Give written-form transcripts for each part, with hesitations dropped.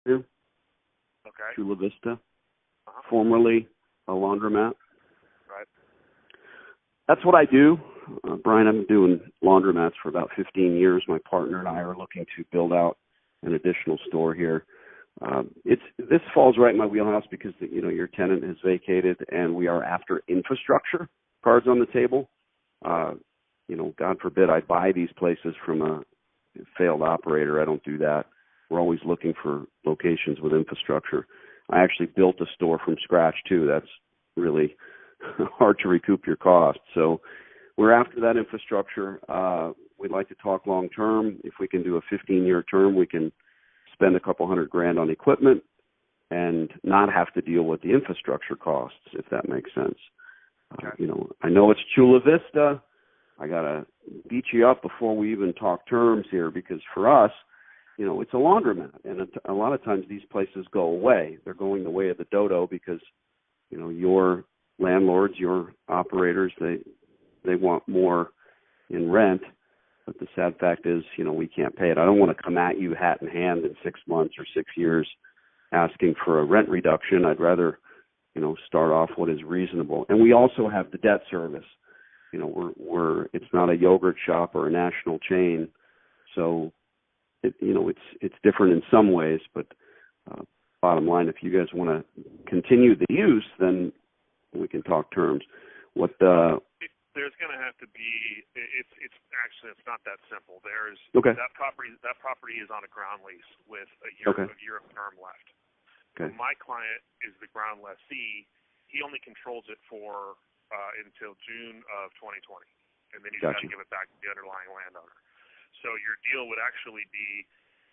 Avenue, Okay. Chula Vista, formerly a laundromat. Right. That's what I do. Brian, I've been doing laundromats for about 15 years. My partner and I are looking to build out an additional store here. This falls right in my wheelhouse because your tenant has vacated, and we are after infrastructure. Cards on the table. God forbid I buy these places from a failed operator. I don't do that. We're always looking for locations with infrastructure. I actually built a store from scratch too. That's really hard to recoup your costs. So we're after that infrastructure. We'd like to talk long term. If we can do a 15-year term, we can spend a couple $100,000 on equipment and not have to deal with the infrastructure costs, if that makes sense. Okay. I know it's Chula Vista. I got to beat you up before we even talk terms here, because for us, it's a laundromat. And a lot of times these places go away. They're going the way of the dodo because, your landlords, your operators, they want more in rent. But the sad fact is, we can't pay it. I don't want to come at you hat in hand in 6 months or 6 years asking for a rent reduction. I'd rather, start off what is reasonable. And we also have the debt service. It's not a yogurt shop or a national chain. So, it's different in some ways. But bottom line, if you guys want to continue the use, then we can talk terms. There's going to have to be. It's not that simple. There's okay. That property is on a ground lease with a year of term left. Okay. My client is the ground lessee. He only controls it for until June of 2020, and then he's got to give it back to the underlying landowner. So your deal would actually be,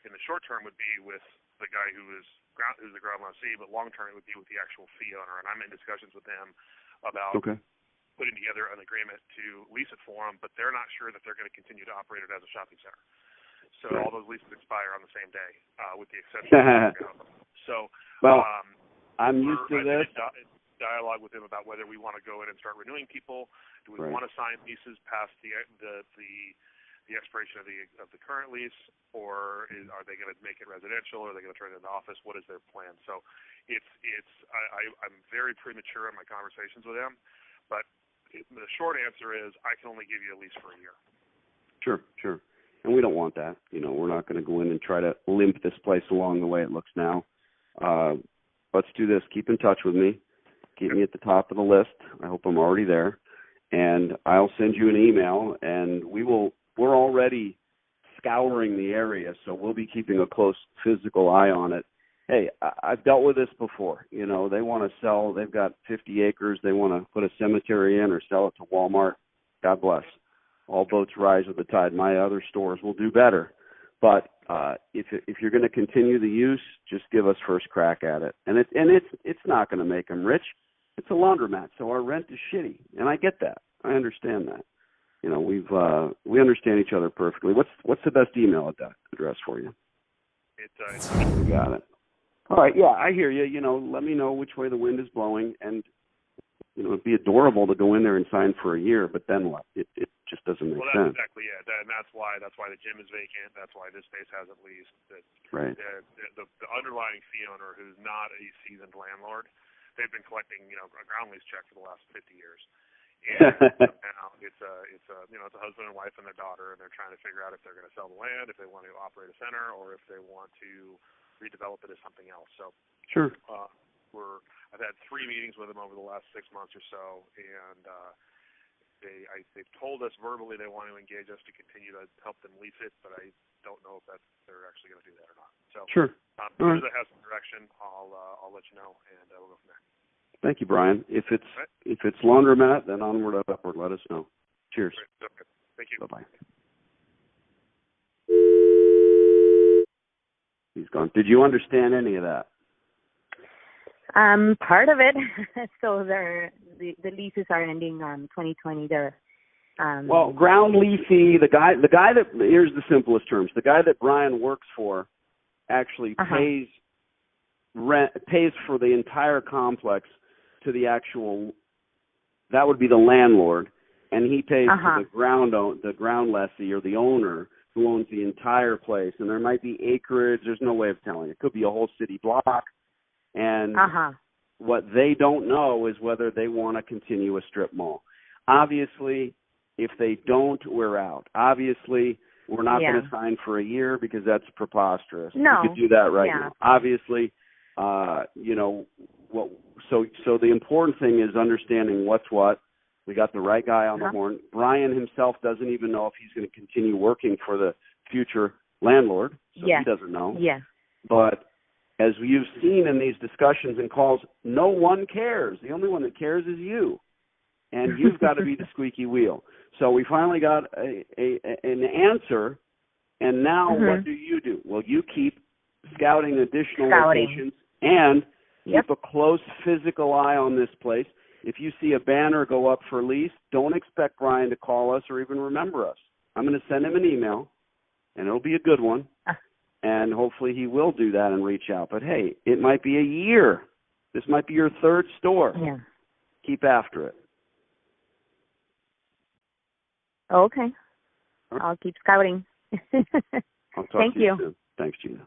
in the short term, would be with the guy who's the ground lessee, but long term it would be with the actual fee owner. And I'm in discussions with them about putting together an agreement to lease it for them, but they're not sure that they're going to continue to operate it as a shopping center. So all those leases expire on the same day, with the exception of So, I'm used to this. Dialogue with them about whether we want to go in and start renewing people. Do we want to sign leases past the expiration of the current lease, or are they going to make it residential? Or are they going to turn it into office? What is their plan? So, I'm very premature in my conversations with them, but the short answer is I can only give you a lease for a year. Sure. And we don't want that. We're not going to go in and try to limp this place along the way it looks now. Let's do this. Keep in touch with me. Keep me at the top of the list. I hope I'm already there. And I'll send you an email, and we're already scouring the area, so we'll be keeping a close physical eye on it. Hey, I've dealt with this before. They want to sell. They've got 50 acres. They want to put a cemetery in or sell it to Walmart. God bless. All boats rise with the tide. My other stores will do better. But if you're going to continue the use, just give us first crack at it. And it's not going to make them rich. It's a laundromat, so our rent is shitty, and I get that. I understand that. We understand each other perfectly. What's the best email address for you? We got it. All right, yeah, I hear you. Let me know which way the wind is blowing, and it'd be adorable to go in there and sign for a year, but then what? It just doesn't make sense. Exactly, yeah. And that's why the gym is vacant. That's why this space hasn't leased. Right. The underlying fee owner, who's not a seasoned landlord, they've been collecting a ground lease check for the last 50 years. And now it's a husband and wife and their daughter, and they're trying to figure out if they're going to sell the land, if they want to operate a center, or if they want to redevelop it as something else. So sure. I've had 3 meetings with them over the last 6 months or so, and they've told us verbally they want to engage us to continue to help them lease it, but I don't know if they're actually going to do that or not. So sure. As soon as I have some direction, I'll let you know, and we'll go from there. Thank you, Brian. If it's laundromat, then onward and upward. Let us know. Cheers. Great. Okay. Thank you. Bye-bye. He's gone. Did you understand any of that? Part of it. So the leases are ending 2020. Well, ground leasing. The guy that, here's the simplest terms. The guy that Brian works for actually pays for the entire complex to the actual. That would be the landlord, and he pays to the ground lessee or the owner who owns the entire place, and there might be acreage. There's no way of telling. It could be a whole city block. And what they don't know is whether they want to continue a strip mall. Obviously, if they don't, we're out. Obviously, we're not going to sign for a year because that's preposterous. No. We could do that right now. Obviously, you know, so the important thing is understanding what's what. We got the right guy on the horn. Brian himself doesn't even know if he's going to continue working for the future landlord, so he doesn't know. Yeah. But as you've seen in these discussions and calls, no one cares. The only one that cares is you, and you've got to be the squeaky wheel. So we finally got an answer, and now what do? Well, you keep scouting additional locations and keep a close physical eye on this place. If you see a banner go up for lease, don't expect Brian to call us or even remember us. I'm going to send him an email, and it'll be a good one, and hopefully he will do that and reach out. But, hey, it might be a year. This might be your third store. Yeah. Keep after it. Okay. I'll keep scouting. I'll talk to you soon. Thanks, Gina.